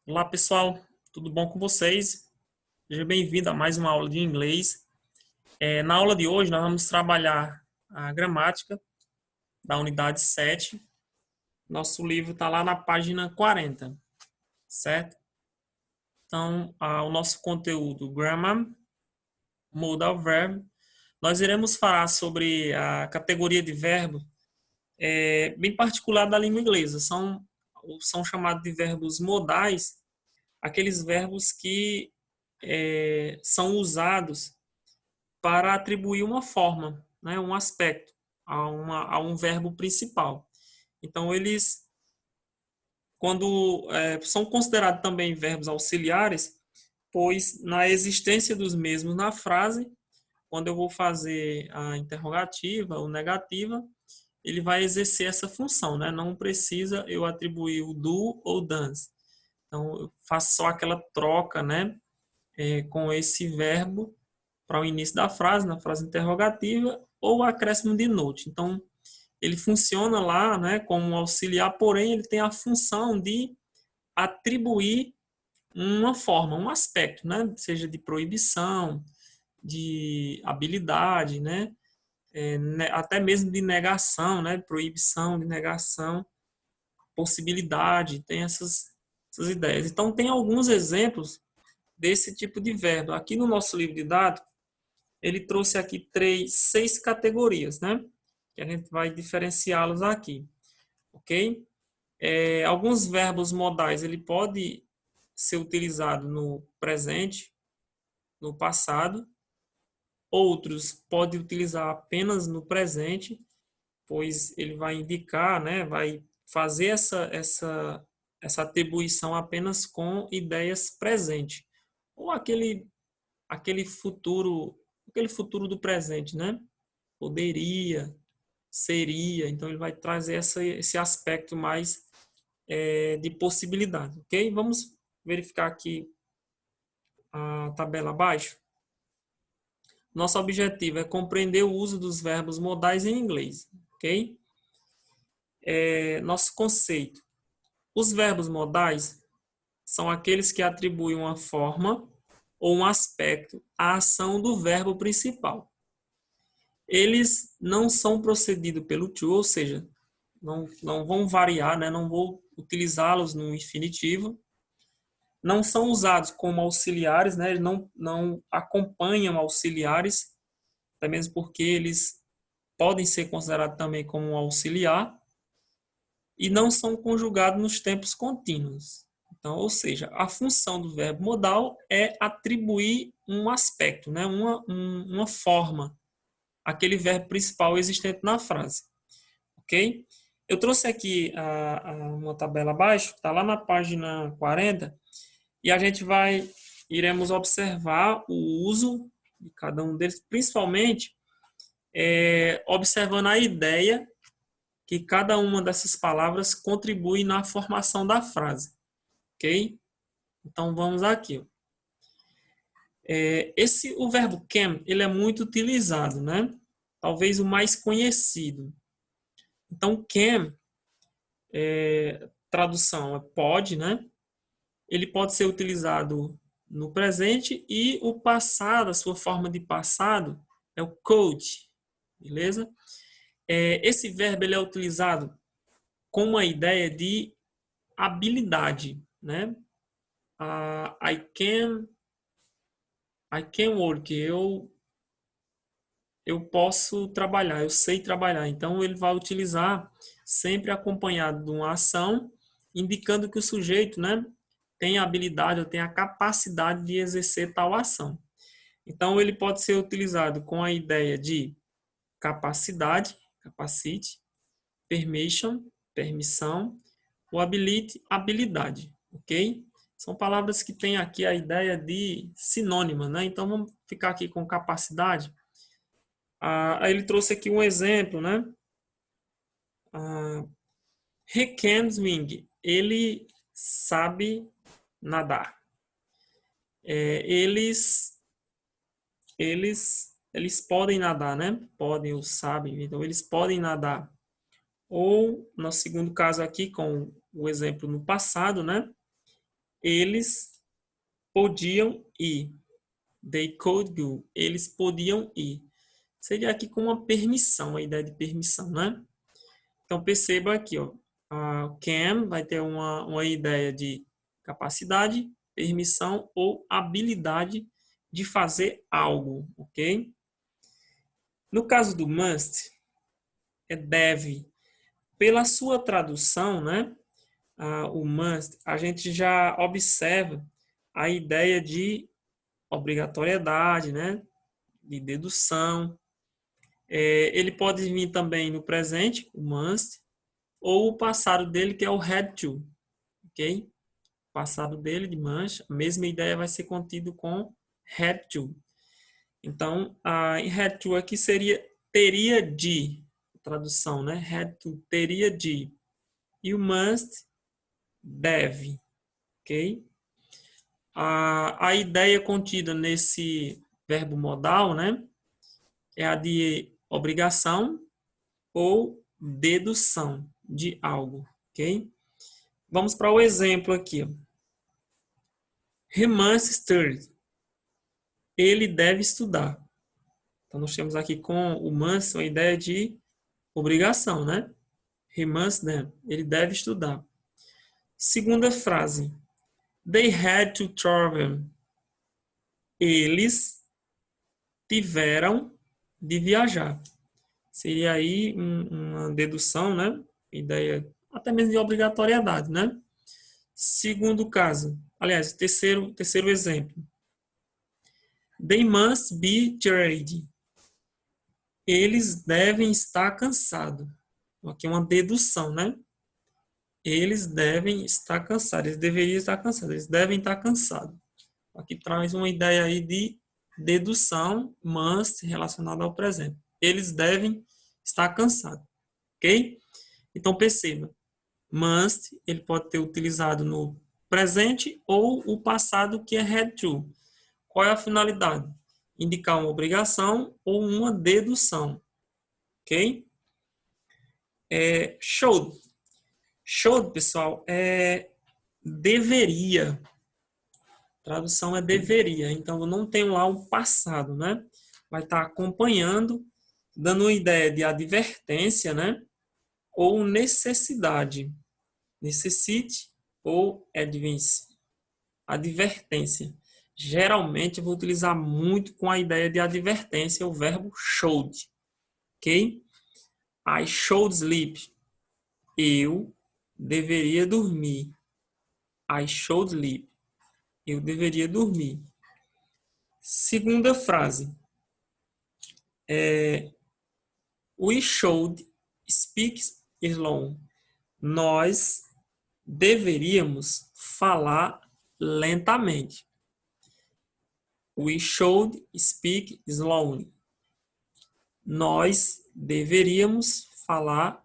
Olá, pessoal. Tudo bom com vocês? Seja bem-vindo a mais uma aula de inglês. Na aula de hoje, nós vamos trabalhar a gramática da unidade 7. Nosso livro está lá na página 40, certo? Então, o nosso conteúdo, Grammar, Modal Verb. Nós iremos falar sobre a categoria de verbos bem particular da língua inglesa. São chamados de verbos modais, aqueles verbos que são usados para atribuir uma forma, né, um aspecto a um verbo principal. Então, eles, quando são considerados também verbos auxiliares, pois na existência dos mesmos na frase, quando eu vou fazer a interrogativa ou negativa, ele vai exercer essa função, né? Não precisa eu atribuir o do ou does. Então, eu faço só aquela troca, né, com esse verbo para o início da frase, na frase interrogativa, ou acréscimo de note. Então, ele funciona lá, né, como um auxiliar, porém ele tem a função de atribuir uma forma, um aspecto, né, seja de proibição, de habilidade, né, até mesmo de negação, né, proibição, de negação, possibilidade, tem essas ideias. Então, tem alguns exemplos desse tipo de verbo. Aqui no nosso livro didático, ele trouxe aqui seis categorias, né? Que a gente vai diferenciá-los aqui, ok? Alguns verbos modais, ele pode ser utilizado no presente, no passado. Outros pode utilizar apenas no presente, pois ele vai indicar, né? Vai fazer essa atribuição apenas com ideias presentes. Ou aquele futuro do presente, né? Poderia, seria. Então, ele vai trazer esse aspecto mais de possibilidade, ok? Vamos verificar aqui a tabela abaixo. Nosso objetivo é compreender o uso dos verbos modais em inglês, ok? Nosso conceito. Os verbos modais são aqueles que atribuem uma forma ou um aspecto à ação do verbo principal. Eles não são procedidos pelo to, ou seja, não vão variar, né? Não vou utilizá-los no infinitivo. Não são usados como auxiliares, né? Eles não acompanham auxiliares, até mesmo porque eles podem ser considerados também como um auxiliar, e não são conjugados nos tempos contínuos. Então, ou seja, a função do verbo modal é atribuir um aspecto, né? Uma forma, aquele verbo principal existente na frase. Ok? Eu trouxe aqui uma tabela abaixo, está lá na página 40, e a gente iremos observar o uso de cada um deles, principalmente observando a ideia que cada uma dessas palavras contribui na formação da frase. Ok? Então vamos aqui. O verbo can, ele é muito utilizado, né? Talvez o mais conhecido. Então, can, tradução é pode, né? Ele pode ser utilizado no presente e o passado, a sua forma de passado, é o could, beleza? Esse verbo ele é utilizado com uma ideia de habilidade, né? I can work, eu posso trabalhar, eu sei trabalhar. Então, ele vai utilizar sempre acompanhado de uma ação, indicando que o sujeito, né, tem a habilidade ou tem a capacidade de exercer tal ação. Então, ele pode ser utilizado com a ideia de capacidade, capacity, permission, permissão, o ability, habilidade, ok? São palavras que têm aqui a ideia de sinônima, né? Então, vamos ficar aqui com capacidade. Ele trouxe aqui um exemplo, né? He can swim. Ele sabe nadar. Eles podem nadar, né? Podem ou sabem. Então, eles podem nadar. Ou, no segundo caso aqui, com o exemplo no passado, né? Eles podiam ir. They could go. Eles podiam ir. Seria aqui com uma permissão, a ideia de permissão, né? Então, perceba aqui, ó. A can vai ter uma ideia de capacidade, permissão ou habilidade de fazer algo, ok? No caso do must, é deve. Pela sua tradução, né? O must, a gente já observa a ideia de obrigatoriedade, né? De dedução. Ele pode vir também no presente, o must, ou o passado dele, que é o had to, ok? O passado dele, de must, a mesma ideia vai ser contido com had to. Então, em had to aqui seria teria de, tradução, né? Had to, teria de. E o must, deve, ok? A ideia contida nesse verbo modal, né? É a de obrigação ou dedução de algo, ok? Vamos para o exemplo aqui. He must study. Ele deve estudar. Então, nós temos aqui com o must uma ideia de obrigação, né? He must, né? Ele deve estudar. Segunda frase. They had to travel. Eles tiveram de viajar. Seria aí uma dedução, né? Ideia até mesmo de obrigatoriedade, né? Segundo caso, aliás, terceiro exemplo. They must be tired. Eles devem estar cansados. Aqui é uma dedução, né? Eles devem estar cansados. Eles deveriam estar cansados. Eles devem estar cansados. Aqui traz uma ideia aí de dedução, must, relacionada ao presente. Eles devem estar cansados. Ok? Então, perceba. Must, ele pode ter utilizado no presente ou o passado, que é had to. Qual é a finalidade? Indicar uma obrigação ou uma dedução. Ok? Should. Should, pessoal, é deveria. Tradução é deveria. Então, eu não tenho lá o passado, né? Vai estar acompanhando, dando uma ideia de advertência, né? Ou necessidade. Necessite ou advance. Advertência. Geralmente, eu vou utilizar muito com a ideia de advertência o verbo should. Ok? I should sleep. Eu deveria dormir. I should sleep. Eu deveria dormir. Segunda frase. We should speak slow. Nós deveríamos falar lentamente. We should speak slowly. Nós deveríamos falar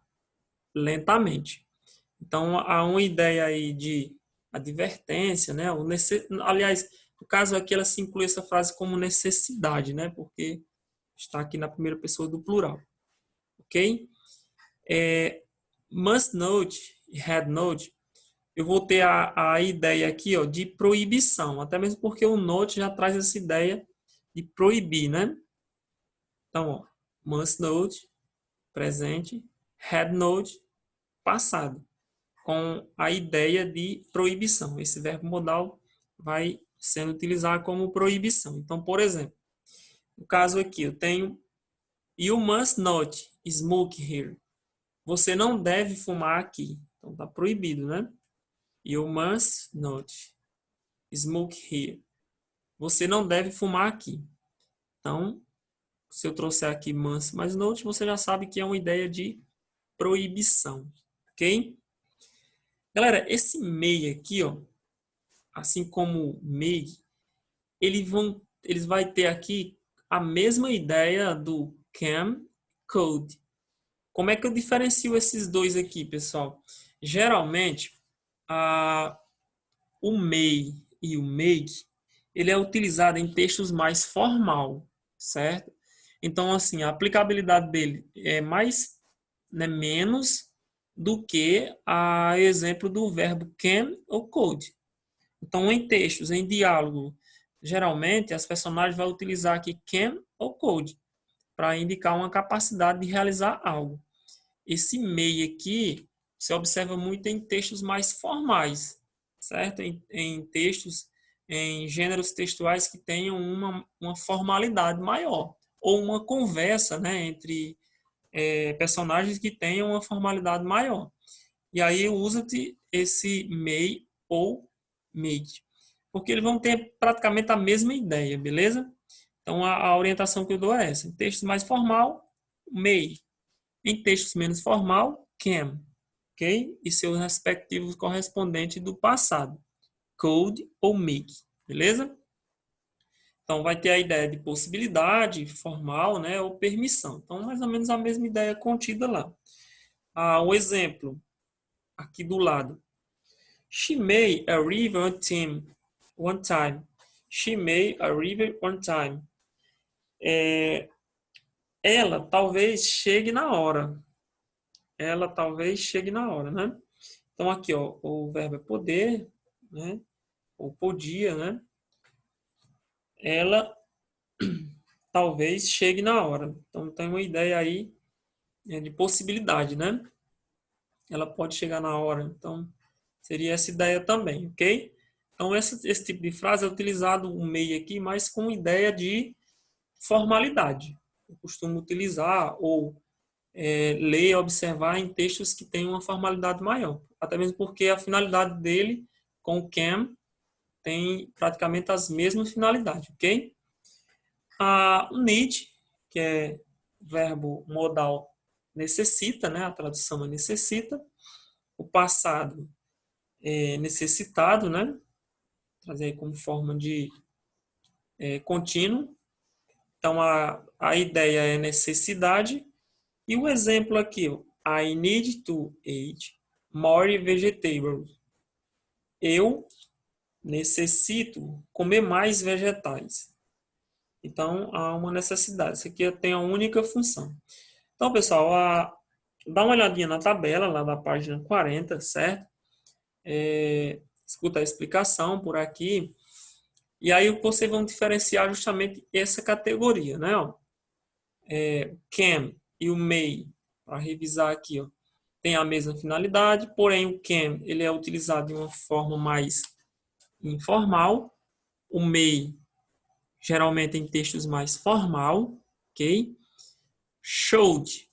lentamente. Então, há uma ideia aí de advertência, né? Aliás, no caso aqui, ela se inclui essa frase como necessidade, né? Porque está aqui na primeira pessoa do plural. Ok? Must note e had note, eu vou ter a ideia aqui, ó, de proibição. Até mesmo porque o note já traz essa ideia de proibir, né? Então, ó, must note, presente, had note, passado, com a ideia de proibição. Esse verbo modal vai sendo utilizado como proibição. Então, por exemplo, no caso aqui, eu tenho You must not smoke here. Você não deve fumar aqui. Então, está proibido, né? You must not smoke here. Você não deve fumar aqui. Então, se eu trouxer aqui must mais not, você já sabe que é uma ideia de proibição. Ok? Galera, esse may aqui, ó, assim como may, eles vai ter aqui a mesma ideia do can, could. Como é que eu diferencio esses dois aqui, pessoal? Geralmente, o may e o make, ele é utilizado em textos mais formal, certo? Então, assim, a aplicabilidade dele é mais, né, menos do que a exemplo do verbo can ou could. Então, em textos, em diálogo, geralmente as personagens vão utilizar aqui can ou could para indicar uma capacidade de realizar algo. Esse may aqui se observa muito em textos mais formais, certo? Em textos, em gêneros textuais que tenham uma formalidade maior, ou uma conversa, né, entre personagens que tenham uma formalidade maior. E aí usa-te esse may ou made, porque eles vão ter praticamente a mesma ideia, beleza? Então a orientação que eu dou é essa. Em textos mais formal, may. Em textos menos formal, can, ok? E seus respectivos correspondentes do passado, could ou make, beleza? Então vai ter a ideia de possibilidade formal, né, ou permissão. Então mais ou menos a mesma ideia contida lá. O exemplo aqui do lado. She may arrive on time. One time. She may arrive on time. Ela talvez chegue na hora. Ela talvez chegue na hora, né? Então aqui, ó, o verbo é poder, né? Ou podia, né? Ela talvez chegue na hora. Então tem uma ideia aí de possibilidade, né? Ela pode chegar na hora. Então seria essa ideia também, ok? Então esse tipo de frase é utilizado o may aqui, mas com ideia de formalidade. Eu costumo utilizar ou ler e observar em textos que têm uma formalidade maior. Até mesmo porque a finalidade dele com o can tem praticamente as mesmas finalidades, ok? O need, que é verbo modal necessita, né? A tradução é necessita. O passado é necessitado, né? Trazer aí como forma de contínuo. Então, a ideia é necessidade. E o exemplo aqui, ó, I need to eat more vegetables. Eu necessito comer mais vegetais. Então, há uma necessidade. Isso aqui tem a única função. Então, pessoal, dá uma olhadinha na tabela lá da página 40, certo? Escuta a explicação por aqui. E aí vocês vão diferenciar justamente essa categoria, né? Ó, can e o may, para revisar aqui, ó, tem a mesma finalidade, porém o can ele é utilizado de uma forma mais informal, o may geralmente em textos mais formal, ok? Should,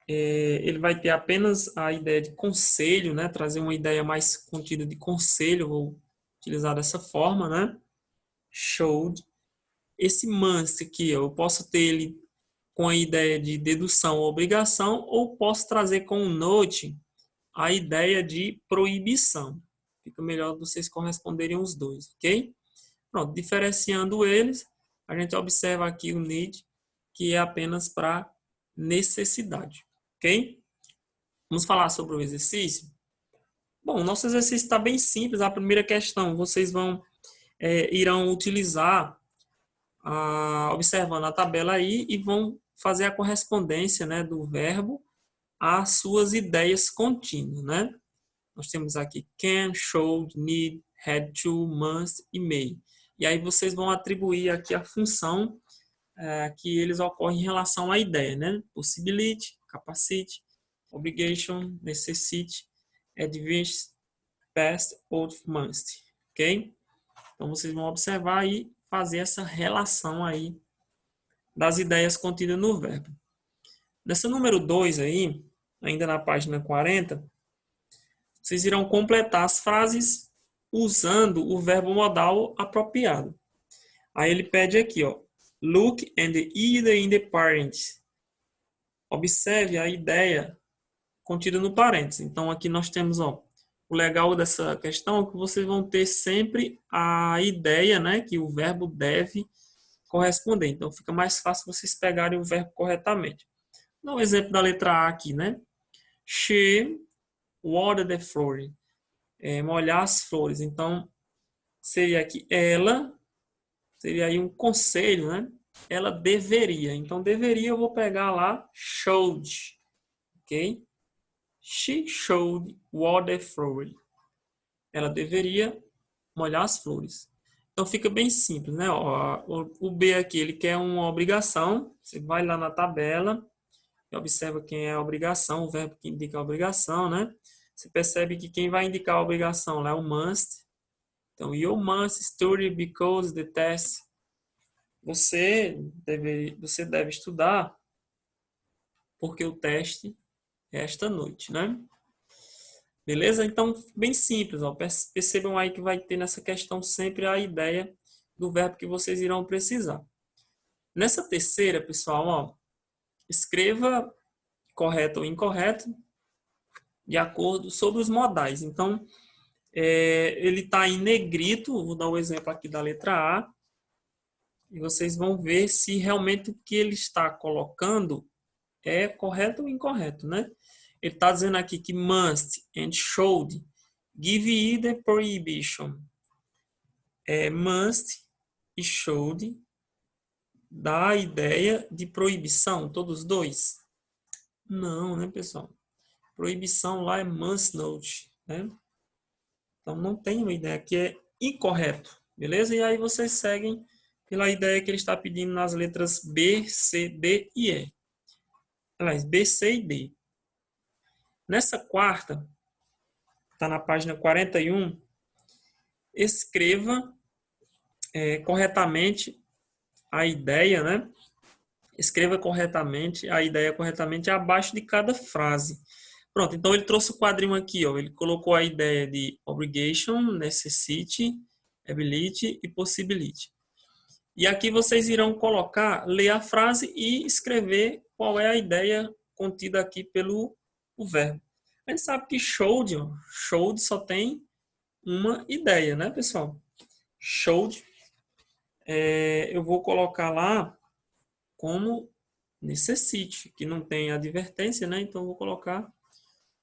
ele vai ter apenas a ideia de conselho, né? Trazer uma ideia mais contida de conselho, vou utilizar dessa forma, né? Should. Esse must aqui, eu posso ter ele com a ideia de dedução ou obrigação, ou posso trazer com um note a ideia de proibição. Fica melhor vocês corresponderem os dois, ok? Pronto, diferenciando eles, a gente observa aqui o need, que é apenas para necessidade, ok? Vamos falar sobre o exercício? Bom, o nosso exercício está bem simples. A primeira questão, vocês irão utilizar, observando a tabela aí, e vão fazer a correspondência, né, do verbo às suas ideias contínuas, né? Nós temos aqui can, should, need, had to, must e may. E aí vocês vão atribuir aqui a função que eles ocorrem em relação à ideia, né? Possibility, capacity, obligation, necessity, advance, past ou must, ok? Então vocês vão observar e fazer essa relação aí das ideias contidas no verbo. Nessa número 2 aí, ainda na página 40, vocês irão completar as frases usando o verbo modal apropriado. Aí ele pede aqui, ó, look and either in the parents. Observe a ideia contida no parênteses. Então aqui nós temos, ó, o legal dessa questão é que vocês vão ter sempre a ideia, né, que o verbo deve corresponder. Então fica mais fácil vocês pegarem o verbo corretamente. Vou dar um exemplo da letra A aqui, né? She watered the flowers. Molhar as flores. Então seria aqui ela, seria aí um conselho, né? Ela deveria. Então deveria eu vou pegar lá should, ok? She should water the flowers. Ela deveria molhar as flores. Então fica bem simples, né? Ó, o B aqui, ele quer uma obrigação. Você vai lá na tabela e observa quem é a obrigação, o verbo que indica a obrigação, né? Você percebe que quem vai indicar a obrigação lá é o must. Então, you must study because the test. Você deve estudar porque o teste é esta noite, né? Beleza? Então, bem simples. Ó. Percebam aí que vai ter nessa questão sempre a ideia do verbo que vocês irão precisar. Nessa terceira, pessoal, ó, escreva correto ou incorreto de acordo sobre os modais. Então, ele está em negrito. Vou dar um exemplo aqui da letra A. E vocês vão ver se realmente o que ele está colocando é correto ou incorreto, né? Ele está dizendo aqui que must and should give either prohibition. Must e should dá a ideia de proibição, todos dois? Não, né, pessoal? Proibição lá é must not, né? Então não tem uma ideia que é incorreto, beleza? E aí vocês seguem pela ideia que ele está pedindo nas letras B, C, D e E. Aliás, B, C e D. Nessa quarta, está na página 41, escreva corretamente a ideia, né? Escreva corretamente a ideia corretamente abaixo de cada frase. Pronto, então ele trouxe o quadrinho aqui, ó. Ele colocou a ideia de obligation, necessity, ability e possibility. E aqui vocês irão colocar, ler a frase e escrever qual é a ideia contida aqui pelo verbo. A gente sabe que should só tem uma ideia, né, pessoal? Should, eu vou colocar lá como necessite, que não tem advertência, né? Então eu vou colocar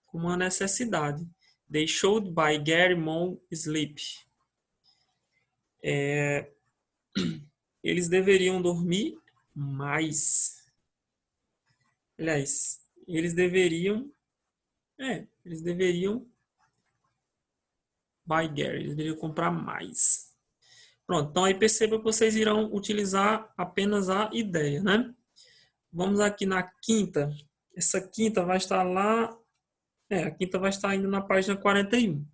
como uma necessidade. They should buy Gary more sleep. Eles deveriam dormir mais. Aliás, eles deveriam buy Gary, eles deveriam comprar mais. Pronto, então aí perceba que vocês irão utilizar apenas a ideia, né? Vamos aqui na quinta. Essa quinta vai estar lá, a quinta vai estar indo na página 41.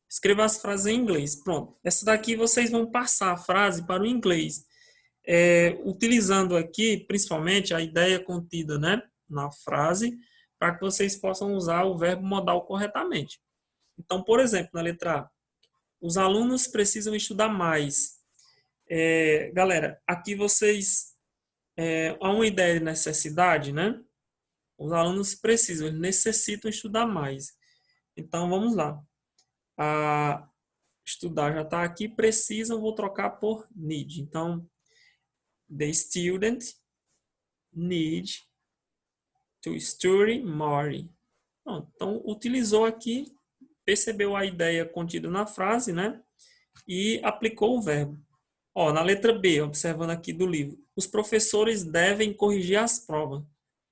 Escreva as frases em inglês. Pronto. Essa daqui vocês vão passar a frase para o inglês. Utilizando aqui, principalmente, a ideia contida, né, na frase, para que vocês possam usar o verbo modal corretamente. Então, por exemplo, na letra A, os alunos precisam estudar mais. Galera, aqui vocês... há uma ideia de necessidade, né? Os alunos precisam, eles necessitam estudar mais. Então, vamos lá. Estudar já está aqui, precisam, vou trocar por need. Então, the student need to study more. Bom, então, utilizou aqui, percebeu a ideia contida na frase, né? E aplicou o verbo. Ó, na letra B, observando aqui do livro, os professores devem corrigir as provas.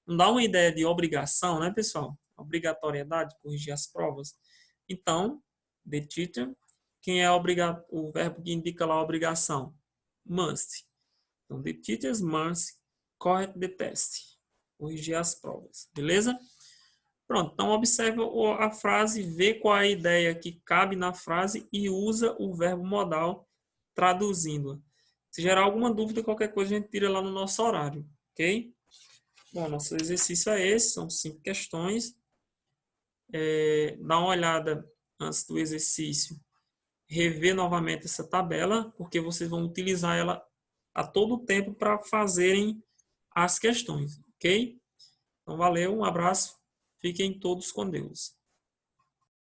Não dá uma ideia de obrigação, né, pessoal? Obrigatoriedade de corrigir as provas. Então, the teacher, quem é o verbo que indica lá a obrigação? Must. Então, the teachers must correct the test. Corrigir as provas. Beleza? Pronto. Então, observa a frase, vê qual é a ideia que cabe na frase e usa o verbo modal traduzindo. Se gerar alguma dúvida, qualquer coisa a gente tira lá no nosso horário. Ok? Bom, nosso exercício é esse. São 5 questões. Dá uma olhada antes do exercício. Rever novamente essa tabela, porque vocês vão utilizar ela a todo tempo para fazerem as questões, ok? Então, valeu, um abraço, fiquem todos com Deus.